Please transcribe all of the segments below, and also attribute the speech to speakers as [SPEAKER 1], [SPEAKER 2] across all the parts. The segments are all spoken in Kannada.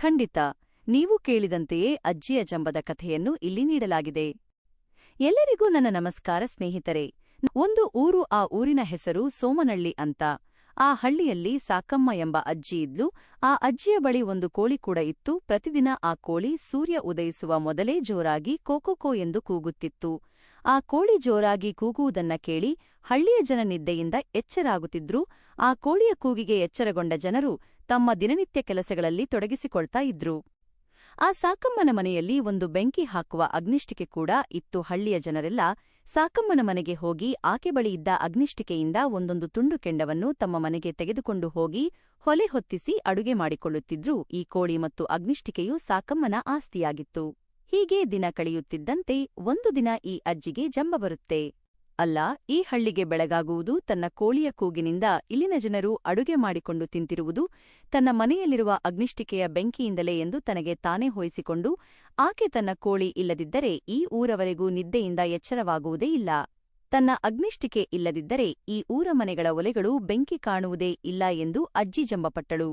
[SPEAKER 1] ಖಂಡಿತ, ನೀವು ಕೇಳಿದಂತೆಯೇ ಅಜ್ಜಿಯ ಜಂಬದ ಕಥೆಯನ್ನು ಇಲ್ಲಿ ನೀಡಲಾಗಿದೆ. ಎಲ್ಲರಿಗೂ ನನ್ನ ನಮಸ್ಕಾರ ಸ್ನೇಹಿತರೆ. ಒಂದು ಊರು, ಆ ಊರಿನ ಹೆಸರು ಸೋಮನಹಳ್ಳಿ ಅಂತ. ಆ ಹಳ್ಳಿಯಲ್ಲಿ ಸಾಕಮ್ಮ ಎಂಬ ಅಜ್ಜಿ ಇದ್ಲು. ಆ ಅಜ್ಜಿಯ ಬಳಿ ಒಂದು ಕೋಳಿ ಕೂಡ ಇತ್ತು. ಪ್ರತಿದಿನ ಆ ಕೋಳಿ ಸೂರ್ಯ ಉದಯಿಸುವ ಮೊದಲೇ ಜೋರಾಗಿ ಕೋಕೋಕೋ ಎಂದು ಕೂಗುತ್ತಿತ್ತು. ಆ ಕೋಳಿ ಜೋರಾಗಿ ಕೂಗುವುದನ್ನ ಕೇಳಿ ಹಳ್ಳಿಯ ಜನ ನಿದ್ದೆಯಿಂದ ಎಚ್ಚರಾಗುತ್ತಿದ್ರು. ಆ ಕೋಳಿಯ ಕೂಗಿಗೆ ಎಚ್ಚರಗೊಂಡ ಜನರು ತಮ್ಮ ದಿನನಿತ್ಯ ಕೆಲಸಗಳಲ್ಲಿ ತೊಡಗಿಸಿಕೊಳ್ತಾ ಇದ್ರು. ಆ ಸಾಕಮ್ಮನ ಮನೆಯಲ್ಲಿ ಒಂದು ಬೆಂಕಿ ಹಾಕುವ ಅಗ್ನಿಷ್ಟಿಕೆ ಕೂಡ ಇತ್ತು. ಹಳ್ಳಿಯ ಜನರೆಲ್ಲ ಸಾಕಮ್ಮನ ಮನೆಗೆ ಹೋಗಿ ಆಕೆ ಬಳಿ ಇದ್ದ ಅಗ್ನಿಷ್ಟಿಕೆಯಿಂದ ಒಂದೊಂದು ತುಂಡು ಕೆಂಡವನ್ನು ತಮ್ಮ ಮನೆಗೆ ತೆಗೆದುಕೊಂಡು ಹೋಗಿ ಹೊಲೆ ಹೊತ್ತಿಸಿ ಅಡುಗೆ ಮಾಡಿಕೊಳ್ಳುತ್ತಿದ್ರು. ಈ ಕೋಳಿ ಮತ್ತು ಅಗ್ನಿಷ್ಟಿಕೆಯು ಸಾಕಮ್ಮನ ಆಸ್ತಿಯಾಗಿತ್ತು. ಹೀಗೆ ದಿನ ಕಳೆಯುತ್ತಿದ್ದಂತೆ ಒಂದು ದಿನ ಈ ಅಜ್ಜಿಗೆ ಜಂಬ ಬರುತ್ತೆ. ಅಲ್ಲ, ಈ ಹಳ್ಳಿಗೆ ಬೆಳಗಾಗುವುದು ತನ್ನ ಕೋಳಿಯ ಕೂಗಿನಿಂದ. ಇಲ್ಲಿನ ಜನರು ಅಡುಗೆ ಮಾಡಿಕೊಂಡು ತಿಂತಿರುವುದು ತನ್ನ ಮನೆಯಲ್ಲಿರುವ ಅಗ್ನಿಷ್ಟಿಕೆಯ ಬೆಂಕಿಯಿಂದಲೇ ಎಂದು ತನಗೆ ತಾನೇ ಹೋಯಿಸಿಕೊಂಡು ಆಕೆ ತನ್ನ ಕೋಳಿ ಇಲ್ಲದಿದ್ದರೆ ಈ ಊರವರೆಗೂ ನಿದ್ದೆಯಿಂದ ಎಚ್ಚರವಾಗುವುದೇ ಇಲ್ಲ. ತನ್ನ ಅಗ್ನಿಷ್ಟಿಕೆ ಇಲ್ಲದಿದ್ದರೆ ಈ ಊರ ಮನೆಗಳ ಒಲೆಗಳು ಬೆಂಕಿ ಕಾಣುವುದೇ ಇಲ್ಲ ಎಂದು ಅಜ್ಜಿ ಜಂಬಪಟ್ಟಳು.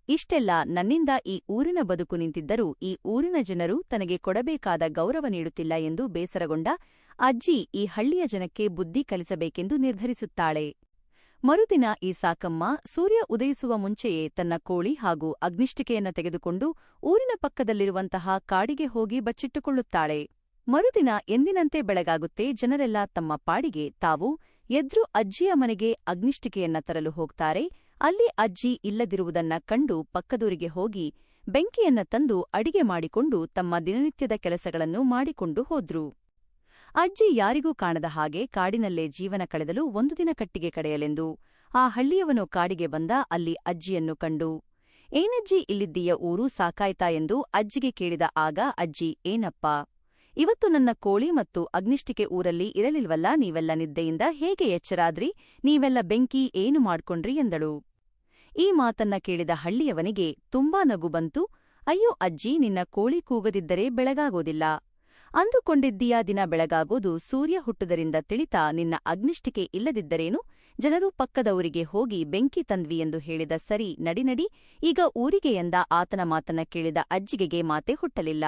[SPEAKER 1] ಇಷ್ಟೆಲ್ಲ ನನ್ನಿಂದ ಈ ಊರಿನ ಬದುಕು ನಿಂತಿದ್ದರೂ ಈ ಊರಿನ ಜನರು ತನಗೆ ಕೊಡಬೇಕಾದ ಗೌರವ ನೀಡುತ್ತಿಲ್ಲ ಎಂದು ಬೇಸರಗೊಂಡ ಅಜ್ಜಿ ಈ ಹಳ್ಳಿಯ ಜನಕ್ಕೆ ಬುದ್ಧಿ ಕಲಿಸಬೇಕೆಂದು ನಿರ್ಧರಿಸುತ್ತಾಳೆ. ಮರುದಿನ ಈ ಸಾಕಮ್ಮ ಸೂರ್ಯ ಉದಯಿಸುವ ಮುಂಚೆಯೇ ತನ್ನ ಕೋಳಿ ಹಾಗೂ ಅಗ್ನಿಷ್ಟಿಕೆಯನ್ನ ತೆಗೆದುಕೊಂಡು ಊರಿನ ಪಕ್ಕದಲ್ಲಿರುವಂತಹ ಕಾಡಿಗೆ ಹೋಗಿ ಬಚ್ಚಿಟ್ಟುಕೊಳ್ಳುತ್ತಾಳೆ. ಮರುದಿನ ಎಂದಿನಂತೆ ಬೆಳಗಾಗುತ್ತೆ. ಜನರೆಲ್ಲ ತಮ್ಮ ಪಾಡಿಗೆ ತಾವು ಎದ್ರು ಅಜ್ಜಿಯ ಮನೆಗೆ ಅಗ್ನಿಷ್ಟಿಕೆಯನ್ನ ತರಲು ಹೋಗ್ತಾರೆ. ಅಲ್ಲಿ ಅಜ್ಜಿ ಇಲ್ಲದಿರುವುದನ್ನ ಕಂಡು ಪಕ್ಕದೂರಿಗೆ ಹೋಗಿ ಬೆಂಕಿಯನ್ನ ತಂದು ಅಡಿಗೆ ಮಾಡಿಕೊಂಡು ತಮ್ಮ ದಿನನಿತ್ಯದ ಕೆಲಸಗಳನ್ನು ಮಾಡಿಕೊಂಡು ಹೋದ್ರು. ಅಜ್ಜಿ ಯಾರಿಗೂ ಕಾಣದ ಹಾಗೆ ಕಾಡಿನಲ್ಲೇ ಜೀವನ ಕಳೆದಲು. ಒಂದು ದಿನ ಕಟ್ಟಿಗೆ ಕಡೆಯಲೆಂದು ಆ ಹಳ್ಳಿಯವನು ಕಾಡಿಗೆ ಬಂದ. ಅಲ್ಲಿ ಅಜ್ಜಿಯನ್ನು ಕಂಡು, ಏನಜ್ಜಿ ಇಲ್ಲಿದ್ದೀಯ, ಊರು ಸಾಕಾಯ್ತಾ ಎಂದು ಅಜ್ಜಿಗೆ ಕೇಳಿದ. ಆಗ ಅಜ್ಜಿ, ಏನಪ್ಪಾ, ಇವತ್ತು ನನ್ನ ಕೋಳಿ ಮತ್ತು ಅಗ್ನಿಷ್ಟಿಕೆ ಊರಲ್ಲಿ ಇರಲಿಲ್ವಲ್ಲ, ನೀವೆಲ್ಲ ನಿದ್ದೆಯಿಂದ ಹೇಗೆ ಎಚ್ಚರಾದ್ರಿ, ನೀವೆಲ್ಲ ಬೆಂಕಿ ಏನು ಮಾಡ್ಕೊಂಡ್ರಿ ಎಂದಳು. ಈ ಮಾತನ್ನ ಕೇಳಿದ ಹಳ್ಳಿಯವನಿಗೆ ತುಂಬಾ ನಗು ಬಂತು. ಅಯ್ಯೋ ಅಜ್ಜಿ, ನಿನ್ನ ಕೋಳಿ ಕೂಗದಿದ್ದರೆ ಬೆಳಗಾಗೋದಿಲ್ಲ ಅಂದುಕೊಂಡಿದ್ದೀಯಾ? ದಿನ ಬೆಳಗಾಗೋದು ಸೂರ್ಯ ಹುಟ್ಟುದರಿಂದ ತಿಳಿತಾ? ನಿನ್ನ ಅಗ್ನಿಷ್ಟಿಕೆ ಇಲ್ಲದಿದ್ದರೇನು? ಜನರು ಪಕ್ಕದವರಿಗೆ ಹೋಗಿ ಬೆಂಕಿ ತಂದ್ವಿ ಎಂದು ಹೇಳಿದ. ಸರಿ, ನಡಿ ಈಗ ಊರಿಗೆ ಎಂದ. ಆತನ ಮಾತನ್ನ ಕೇಳಿದ ಅಜ್ಜಿಗೆಗೆ ಮಾತೆ ಹುಟ್ಟಲಿಲ್ಲ.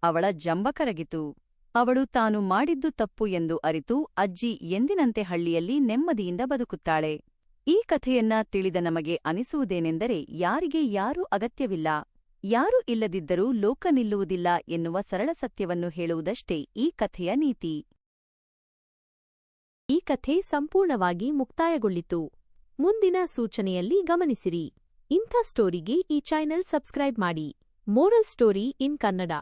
[SPEAKER 1] ಅವಳ ಜಂಬ ಕರಗಿತು. ಅವಳು ತಾನು ಮಾಡಿದ್ದು ತಪ್ಪು ಎಂದು ಅರಿತು ಅಜ್ಜಿ ಎಂದಿನಂತೆ ಹಳ್ಳಿಯಲ್ಲಿ ನೆಮ್ಮದಿಯಿಂದ ಬದುಕುತ್ತಾಳೆ. ಈ ಕಥೆಯನ್ನ ತಿಳಿದ ನಮಗೆ ಅನಿಸುವುದೇನೆಂದರೆ, ಯಾರಿಗೆ ಯಾರೂ ಅಗತ್ಯವಿಲ್ಲ, ಯಾರೂ ಇಲ್ಲದಿದ್ದರೂ ಲೋಕ ನಿಲ್ಲುವುದಿಲ್ಲ ಎನ್ನುವ ಸರಳ ಸತ್ಯವನ್ನು ಹೇಳುವುದಷ್ಟೇ ಈ ಕಥೆಯ ನೀತಿ.
[SPEAKER 2] ಈ ಕಥೆ ಸಂಪೂರ್ಣವಾಗಿ ಮುಕ್ತಾಯಗೊಳ್ಳಿತು. ಮುಂದಿನ ಸೂಚನೆಯಲ್ಲಿ ಗಮನಿಸಿರಿ. ಇಂಥ ಸ್ಟೋರಿಗೆ ಈ ಚಾನೆಲ್ ಸಬ್ಸ್ಕ್ರೈಬ್ ಮಾಡಿ. Moral story in Kannada.